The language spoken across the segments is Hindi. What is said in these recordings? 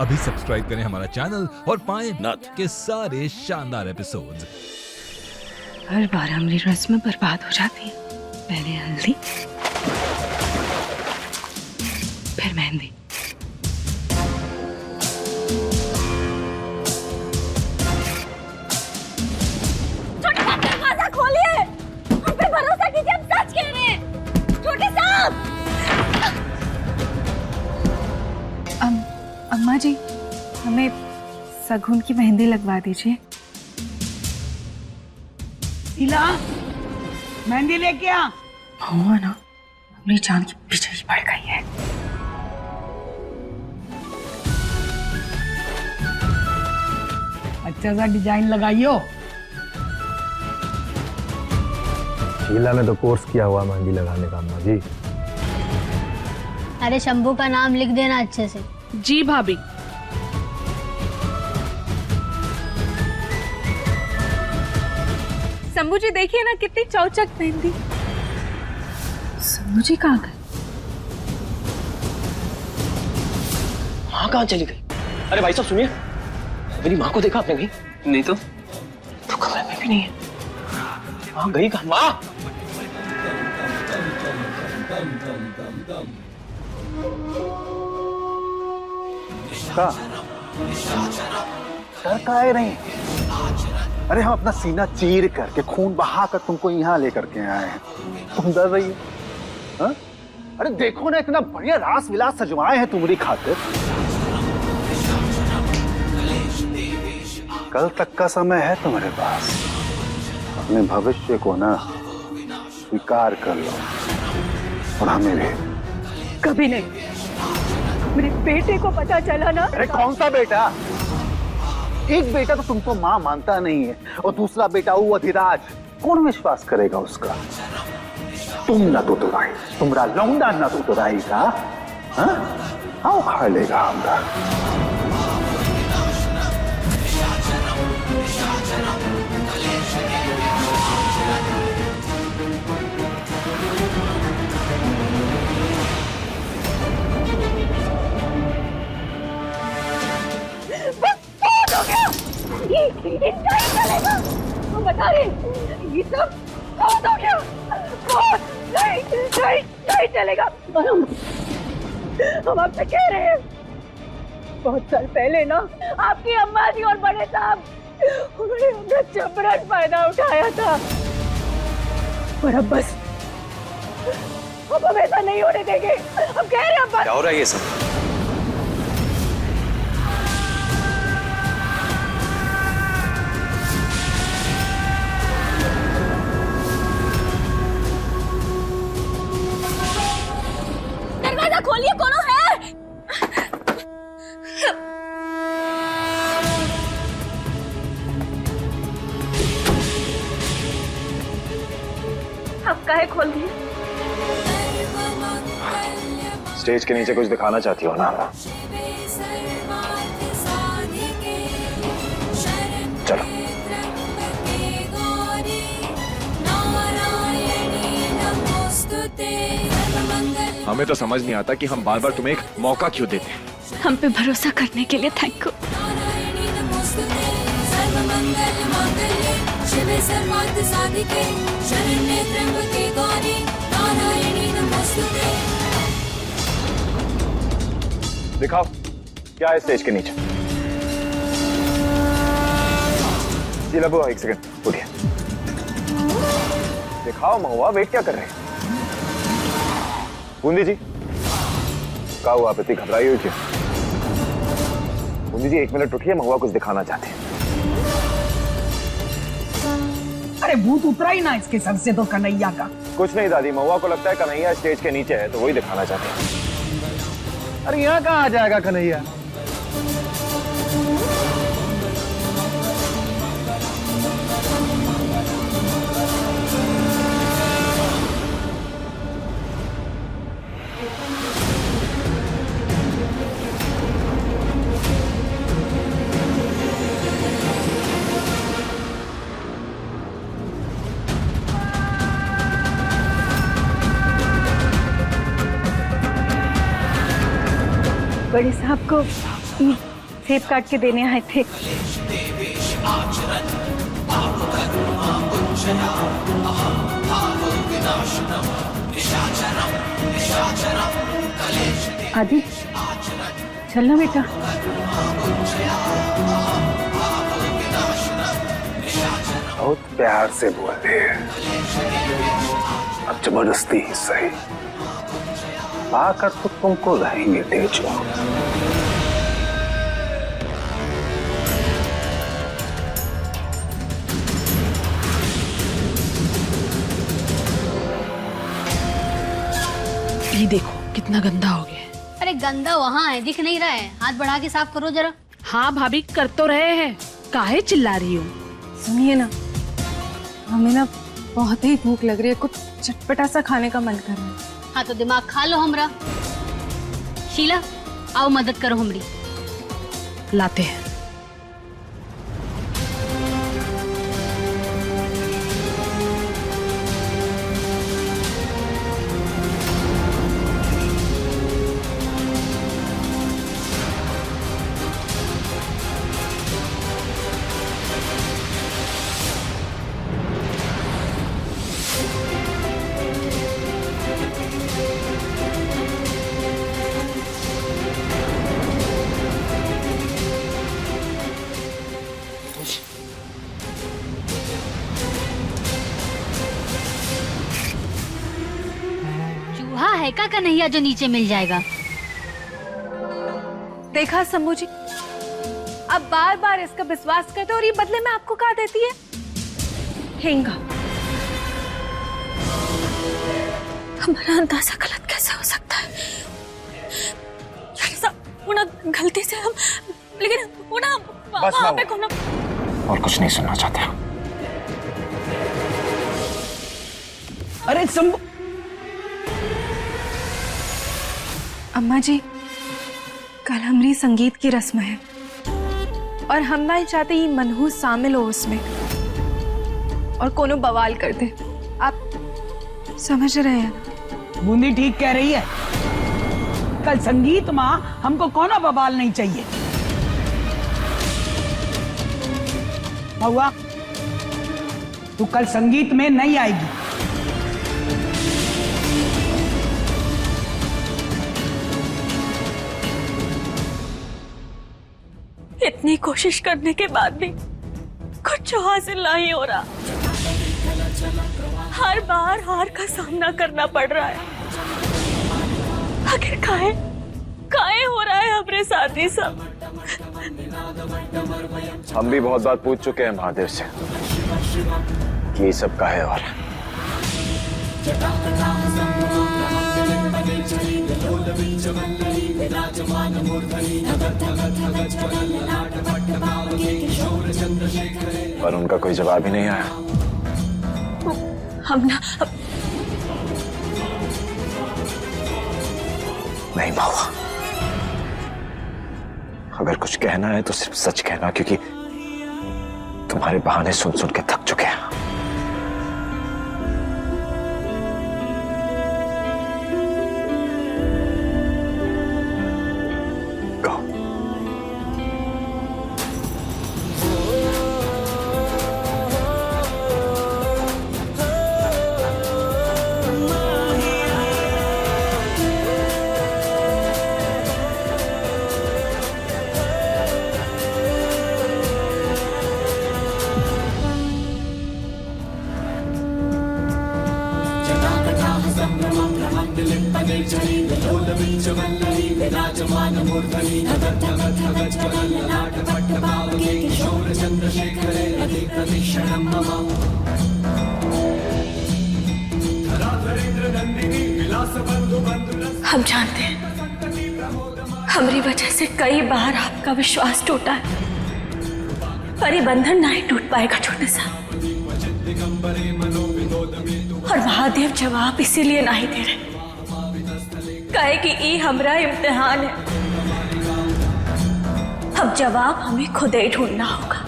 अभी सब्सक्राइब करें हमारा चैनल और पाएं नथ के सारे शानदार एपिसोड्स। हर बार हमारी रस्म बर्बाद हो जाती है। पहले हल्दी, फिर मेहंदी। छोटे साहब दरवाजा खोलिए, हम पे भरोसा कीजिए, हम सच कह रहे हैं। छोटे साहब। अम्मा जी, हमें सगुन की मेहंदी लगवा दीजिए। शीला, मेहंदी लेके आ। हुआ ना, अपनी जान की पीछे ही पड़ गई है। अच्छा सा डिजाइन लगाइयो। शीला ने तो कोर्स किया हुआ मेहंदी लगाने का अम्मा जी। अरे शंभू का नाम लिख देना अच्छे से। जी भाभी। शंभू जी देखिए ना, कितनी चौचक मेहंदी। शंभू जी कहाँ गए? माँ कहाँ चली गई? अरे भाई साहब सुनिए, मेरी माँ को देखा आपने कहीं? नहीं तो कमरे में भी नहीं है। माँ गई कहाँ? माँ डर काहे नहीं? अरे हम अपना सीना चीर करके खून बहा कर तुमको यहाँ लेकर के आए हैं, तुम डर रही हो? हाँ? अरे देखो ना, इतना बढ़िया रास विलास सजवाए हैं तुम्हारी खातिर। कल तक का समय है तुम्हारे पास, अपने भविष्य को ना स्वीकार कर लो, और हमें भी। कभी नहीं। मेरे बेटे को पता चला ना। अरे कौन सा बेटा? एक बेटा तो तुमको माँ मानता नहीं है, और दूसरा बेटा वो अधिराज, कौन विश्वास करेगा उसका? तुम न तो तुराई, तुम्हारा लौंडा न तो तुराईगा, हाँ उखाड़ लेगा हमरा। इनका ही चलेगा। हम बता रहे, ये सब बहुत हो गया। बहुत नहीं चलेगा। और हम आपसे कह रहे हैं, बहुत साल पहले ना आपकी अम्मा जी और बड़े साहब, उन्होंने हमने जबरन फायदा उठाया था, और अब बस अब ऐसा नहीं होने देंगे। हम कह रहे हैं अब क्या हो रहा है ये सब? दरवाजा खोलिए, कौन है? अब काहे खोल दिए? स्टेज के नीचे कुछ दिखाना चाहती हो ना? चलो। हमें तो समझ नहीं आता कि हम बार बार तुम्हें एक मौका क्यों देते हैं। हम पे भरोसा करने के लिए थैंक यू। दिखाओ क्या है स्टेज के नीचे। जी लबो, एक सेकंड उठिए। दिखाओ महुआ, वेट क्या कर रहे हैं? बूंदी जी क्या हुआ, आप इतनी घबराई हुई क्यों? बूंदी जी 1 मिनट रुकिए, महुआ कुछ दिखाना चाहते हैं। अरे भूत उतरा ही ना इसके सर से तो कन्हैया का। कुछ नहीं दादी, महुआ को लगता है कन्हैया स्टेज के नीचे है, तो वही दिखाना चाहते हैं। अरे यहाँ कहाँ आ जाएगा कन्हैया? बड़े साहब को सेब काट के देने आए थे। आदि चलना बेटा। बहुत प्यार से बोले, अब जबरदस्ती ही सही, आकर तो तुमको रहेंगे तेजो। ये देखो कितना गंदा हो गया है। अरे गंदा वहाँ है, दिख नहीं रहा है। हाथ बढ़ा के साफ करो जरा। हाँ भाभी कर तो रहे हैं, काहे चिल्ला रही हो? सुनिए ना, हमें ना बहुत ही भूख लग रही है, कुछ चटपटा सा खाने का मन कर रहा है। हाँ तो दिमाग खा लो हमरा। शीला आओ मदद करो हमरी। लाते हैं। चूहा है का कन्हैया जो नीचे मिल जाएगा? देखा शंभू जी, अब बार बार इसका विश्वास करते और ये बदले में आपको क्या देती है? हेंगा। हमारा अंदाजा गलत कैसे हो सकता है? गलती से हम, लेकिन वहाँ पे कौन? और कुछ नहीं सुनना चाहते। अरे शंभू, अम्मा जी, कल हमारी संगीत की रस्म है और हम नहीं चाहते ये मनहूस शामिल हो उसमें और कोनो बवाल कर दे। आप समझ रहे हैं ना? बूंदी ठीक कह रही है। कल संगीत माँ, हमको कौन बवाल नहीं चाहिए। महुआ, तू कल संगीत में नहीं आएगी। इतनी कोशिश करने के बाद भी कुछ हासिल नहीं हो रहा। हर बार हार का सामना करना पड़ रहा है। आखिर काहे हो रहा है हमारे साथ ही सब? हम भी बहुत बार पूछ चुके हैं महादेव से कि ये सब काहे हो रहा है। पर उनका कोई जवाब ही नहीं आया। हम ना नहीं बाबा, अगर कुछ कहना है तो सिर्फ सच कहना, क्योंकि तुम्हारे बहाने सुन सुन के थक चुके हैं। हम जानते हैं हमारी वजह से कई बार आपका विश्वास टूटा है, पर ये बंधन नहीं टूट पाएगा छोटे सा। और महादेव जवाब इसीलिए नहीं दे रहे कहे कि ये हमारा इम्तिहान है। अब जवाब हमें खुद ही ढूंढना होगा।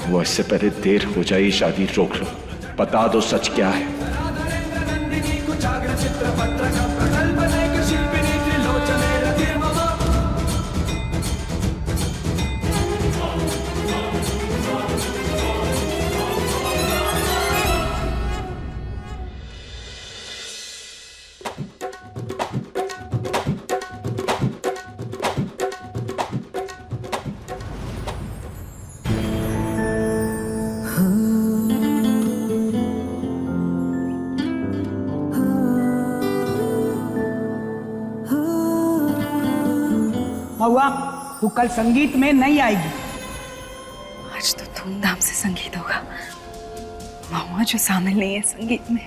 वो इससे पहले देर हो जाए ये शादी रोक लो, बता दो सच क्या है। महुआ, तू कल संगीत में नहीं आएगी। आज तो धूमधाम से संगीत होगा। महुआ जो शामिल नहीं है संगीत में।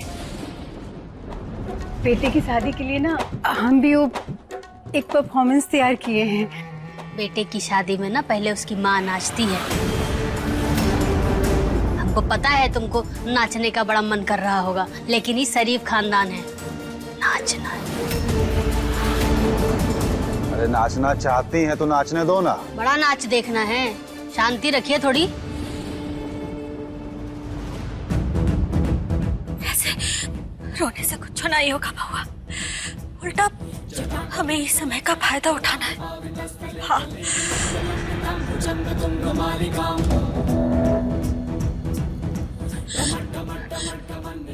बेटे की शादी के लिए ना हम भी वो एक परफॉर्मेंस तैयार किए हैं। बेटे की शादी में ना पहले उसकी माँ नाचती है। हमको पता है तुमको नाचने का बड़ा मन कर रहा होगा, लेकिन ये शरीफ खानदान है, नाचना है। अरे नाचना चाहती हैं तो नाचने दो ना। बड़ा नाच देखना है, शांति रखिए थोड़ी। ऐसे रोने से कुछ नहीं होगा बउआ, उल्टा हमें इस समय का फायदा उठाना है। हाँ।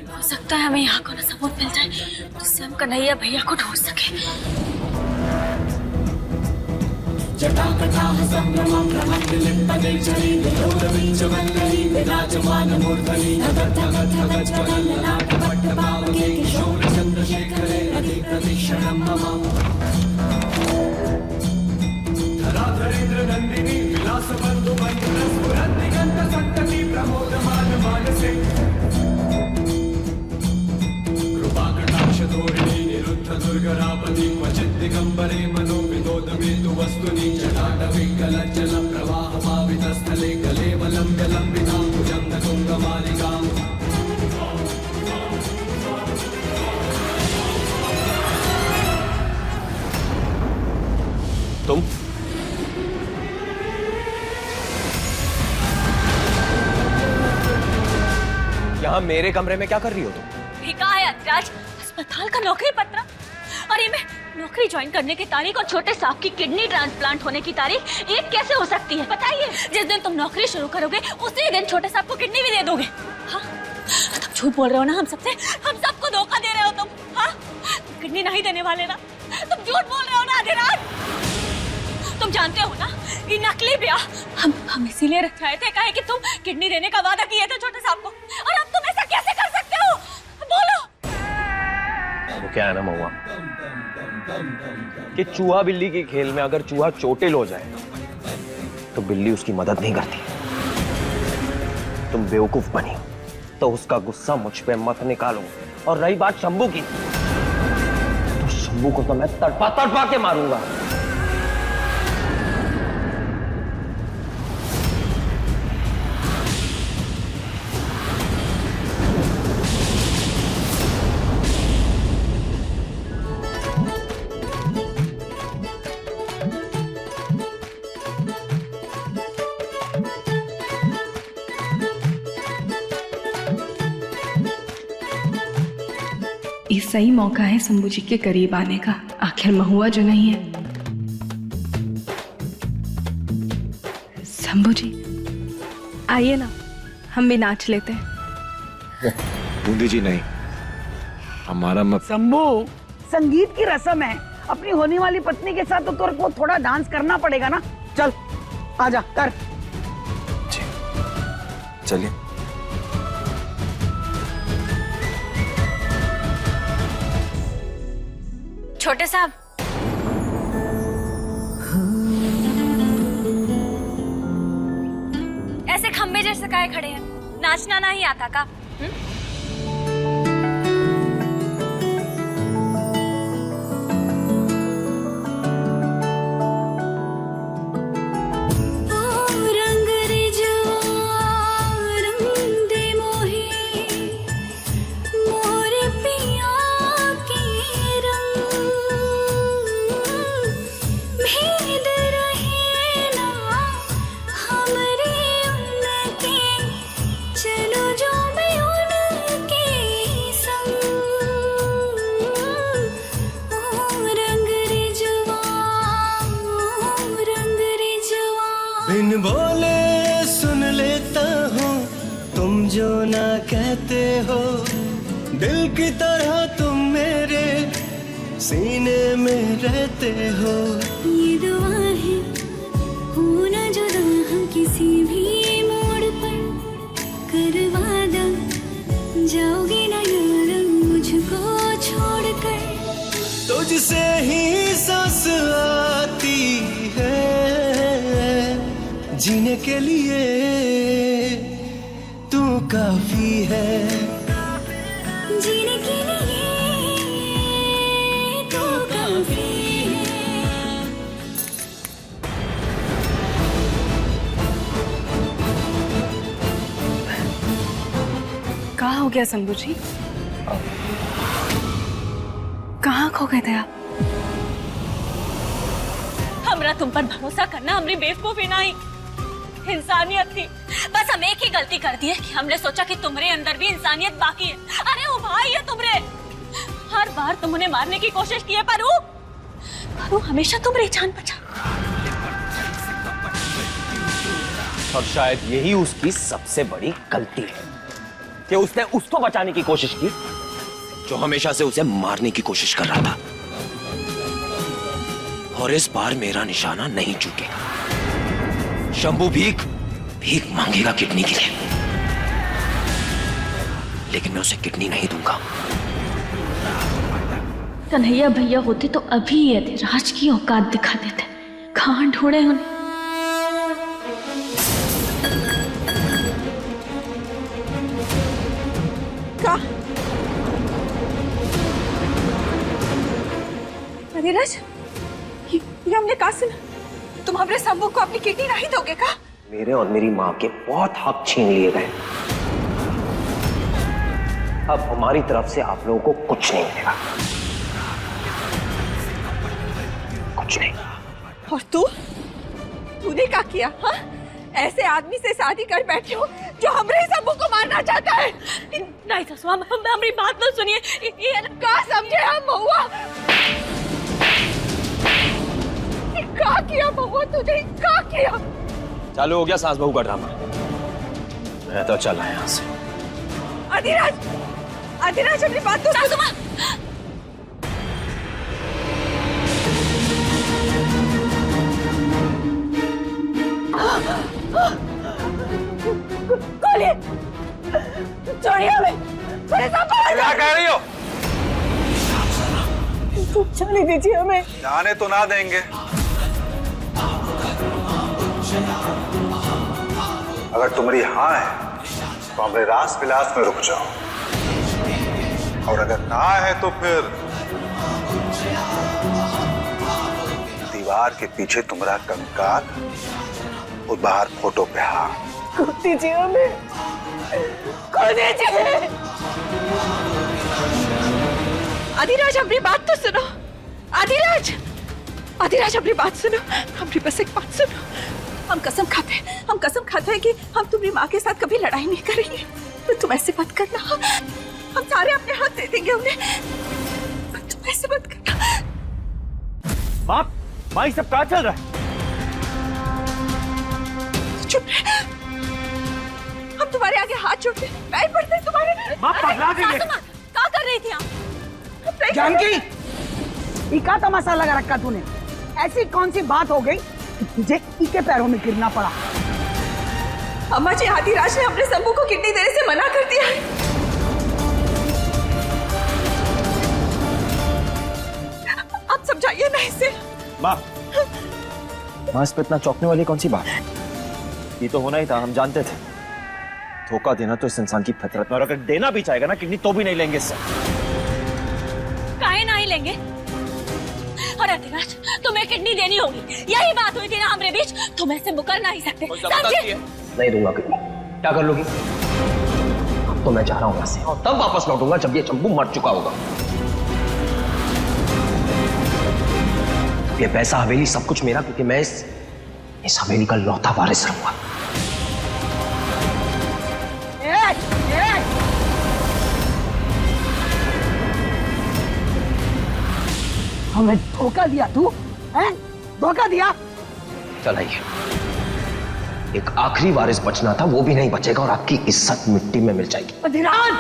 हो सकता है हमें यहाँ को ना सबूत मिल जाए जिससे हम कन्हैया भैया को ढूंढ सके। तुम यहाँ मेरे कमरे में क्या कर रही हो तुम? ये कहा है अतिराज, अस्पताल का नौकरी पत्र। अरे मैं नौकरी ज्वाइन करने की तारीख और छोटे साहब की किडनी ट्रांसप्लांट होने की तारीख एक कैसे हो सकती है? बताइए। जिस दिन तुम नौकरी शुरू करोगे उसी दिन छोटे साहब को किडनी भी दे दोगे। हाँ? तुम झूठ बोल रहे हो ना हम सबको धोखा दे रहे हो तुम। हाँ? तुम किडनी नहीं देने वाले ना, तुम झूठ बोल रहे हो ना अधिराज। तुम जानते हो ना ये नकली ब्याह हम इसीलिए रचाए थे काहे कि तुम किडनी देने का वादा किए थे छोटे साहब को, और अब तुम ऐसा कैसे कर सकते हो? बोलो। वो क्या है ना महुआ कि चूहा बिल्ली के खेल में अगर चूहा चोटिल हो जाए तो बिल्ली उसकी मदद नहीं करती। तुम बेवकूफ बनी तो उसका गुस्सा मुझ पे मत निकालो। और रही बात शंभू की, तो शंभू को तो मैं तड़पा तड़पा के मारूंगा। ये सही मौका है शंभू जी के करीब आने का। आखिर महुआ जो नहीं है। शंभू जी आइए ना, हम भी नाच लेते हैं। बूंदी जी नहीं, हमारा शंभू, संगीत की रस्म है, अपनी होने वाली पत्नी के साथ तो तेरे को थोड़ा डांस करना पड़ेगा ना। चल आजा कर। चलिए। छोटे साहब, ऐसे खंबे जैसे काहे खड़े हैं? नाचना नहीं आता का? भेद रहे ना हमरे बिन बोले सुन लेता हूँ तुम जो ना कहते हो, दिल की तरह तुम मेरे सीने में रहते हो। ये दुआ है हो ना जुदा हम किसी भी मोड़ पर, कर वादा जाओगे ना यार मुझको छोड़कर। तुझसे ही सांस आती है जीने के लिए, तू काफी है जीने के लिए, तू काफी है। कहाँ हो गया शंभू जी? कहाँ खो गए थे आप? हमरा तुम पर भरोसा करना हमरी बेवकूफी नहीं, इंसानियत थी। बस हम एक ही गलती कर दी है कि हमने सोचा कि तुम्हारे अंदर भी इंसानियत बाकी है। अरे वो भाई है तुम्हारे, हर बार तुम उन्हें मारने की कोशिश की है, पर वो हमेशा तुम्हारी जान बचा। और शायद यही उसकी सबसे बड़ी गलती है कि उसने उसको बचाने की कोशिश की जो हमेशा से उसे मारने की कोशिश कर रहा था। और इस बार मेरा निशाना नहीं चूकेगा। शंभू भीख मांगेगा किडनी के लिए, लेकिन मैं उसे किडनी नहीं दूंगा। कन्हैया भैया होते तो अभी ये राज की औकात दिखा देते। कहां ढूंढे उन्हें? अधीरज, ये हमने कहा सुना, तुम हमारे शंभू को अपनी किडनी नहीं दोगे का? मेरे और मेरी माँ के बहुत हक छीन लिए गए। अब हमारी तरफ से आप लोगों को कुछ नहीं मिलेगा, कुछ नहीं। और तूने क्या किया? हाँ? ऐसे आदमी से शादी कर बैठे हो जो हमारे शंभू को मारना चाहता है। नहीं ससु, हमारी बात तो सुनिए। ये क्या समझे हम हुआ? क्या किया बहू तुझे? क्या किया? चालू हो गया सास बहू का ड्रामा। मैं तो चला यहाँ से। अधिराज अपनी बात तो सुनो। खोलिए, छोड़िए हमें। क्या कह रही हो? जाने दीजिए हमें। जाने तो ना देंगे। अगर तुम्हारी हाँ है तो हमारे रास विलास में रुक जाओ, और अगर ना है तो फिर दीवार के पीछे तुम्हारा कंकाल और बाहर फोटो पे हाँ। खोद दीजिए हमें, खोद दीजिए। अधिराज अपनी बात तो सुनो। अधिराज अपनी बात सुनो। हमारी बस एक बात सुनो। हम कसम खाते हैं कि हम तुम्हारी माँ के साथ कभी लड़ाई नहीं करेंगे। तो तुम ऐसे मत करना। हम सारे अपने हाथ दे देंगे उन्हें, तुम ऐसे मत करना। माँ ये सब क्या चल रहा है? चुप रहे। हम तुम्हारे आगे हाथ जोड़ते, पैर पड़ते हैं तुम्हारे। माँ पगला गई है। क्या कर रही थी आप? जानकी, ये क्या तमाशा लगा रखा तूने? ऐसी कौन सी बात हो गई कि तुझे इनके पैरों में गिरना पड़ा? अम्मा जी, अधिराज ने अपने शंभू को किडनी देने से मना कर दिया है। आप समझाइए ना इसे। माँ इस पे इतना चौंकने वाली कौन सी बात है? ये तो होना ही था, हम जानते थे। धोखा देना तो इस इंसान की फितरत में, और अगर देना भी चाहेगा ना किडनी तो भी नहीं लेंगे इससे। काहे नहीं लेंगे? और अधिराज, तुम्हें किडनी देनी होगी, यही बात हुई थी ना हमारे बीच। तुम ऐसे मुकर नहीं सकते, समझे? नहीं दूंगा किडनी। क्या कर लोगी? अब तो मैं जा रहा हूँ यहाँ से, और तब वापस लौटूंगा जब ये शंभू मर चुका होगा। ये पैसा, हवेली, सब कुछ मेरा, क्योंकि मैं इस हवेली का लौता वारिस रहूंगा। हमें धोखा दिया तू, हैं? धोखा दिया। चलाइए, एक आखिरी वारिस बचना था, वो भी नहीं बचेगा और आपकी इज्जत मिट्टी में मिल जाएगी। अधिराज!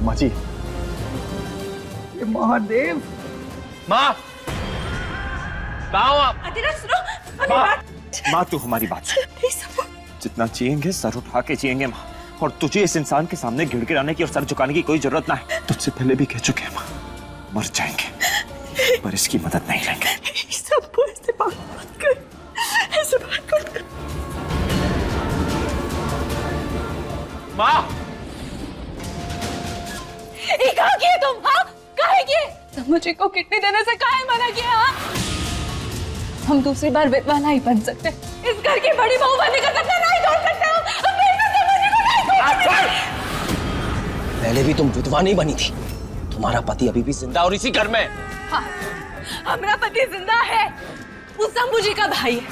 माँ जी, ये महादेव! माँ, कहाँ हो आप? अधिराज सुनो, माँ तू हमारी बात सुन। जितना जिएंगे सर उठा के जिएंगे माँ, और तुझे इस इंसान के सामने गिड़गिड़ाने की और सर झुकाने की कोई जरूरत ना है। तुझसे पहले भी कह चुके हैं माँ, मर जाएंगे पर इसकी मदद नहीं लेंगे। ऐसे बात मत कर, ऐसे बात मत कर। माँ, ये कहाँ किए तुम? हाँ, काहे किए? मुझे को किडनी देने से काहे मना किया? हाँ? हम दूसरी बार विधवा नहीं बन सकते। इस घर की बड़ी बहू बनने का सपना नहीं तोड़ सकते हो। हम बेटे से मुझे को नहीं तोड़ सकते। पहले भी तुम विधवा नहीं बनी थी, तुम्हारा पति अभी भी जिंदा और इसी घर में। हाँ, हमारा पति जिंदा है, उस शंभू जी का भाई है।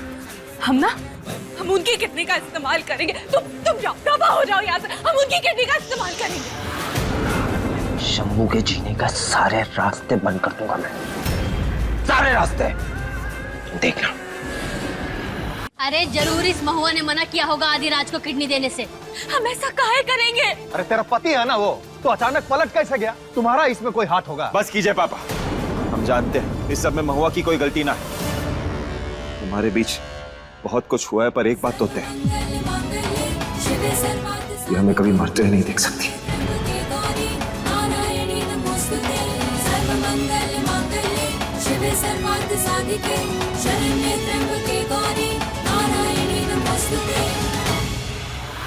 हम उनकी किडनी का इस्तेमाल करेंगे। तुम जाओ, दफा हो जाओ यहाँ से। हम उनकी किडनी का इस्तेमाल करेंगे। शंभू के जीने का सारे रास्ते बंद कर दूंगा मैं, सारे रास्ते। तुम देखना। अरे जरूर इस महुआ ने मना किया होगा आदिराज को किडनी देने से। हम ऐसा काहे करेंगे? अरे तेरा पति है ना वो, तो अचानक पलट कैसे गया? तुम्हारा इसमें कोई हाथ होगा? बस कीजिए पापा, हम जानते हैं इस सब में महुआ की कोई गलती ना है। तुम्हारे बीच बहुत कुछ हुआ है, पर एक बात तो तय है, ये हमें कभी मरते हुए नहीं देख सकती। सर्वार्थ साधिके शरण्ये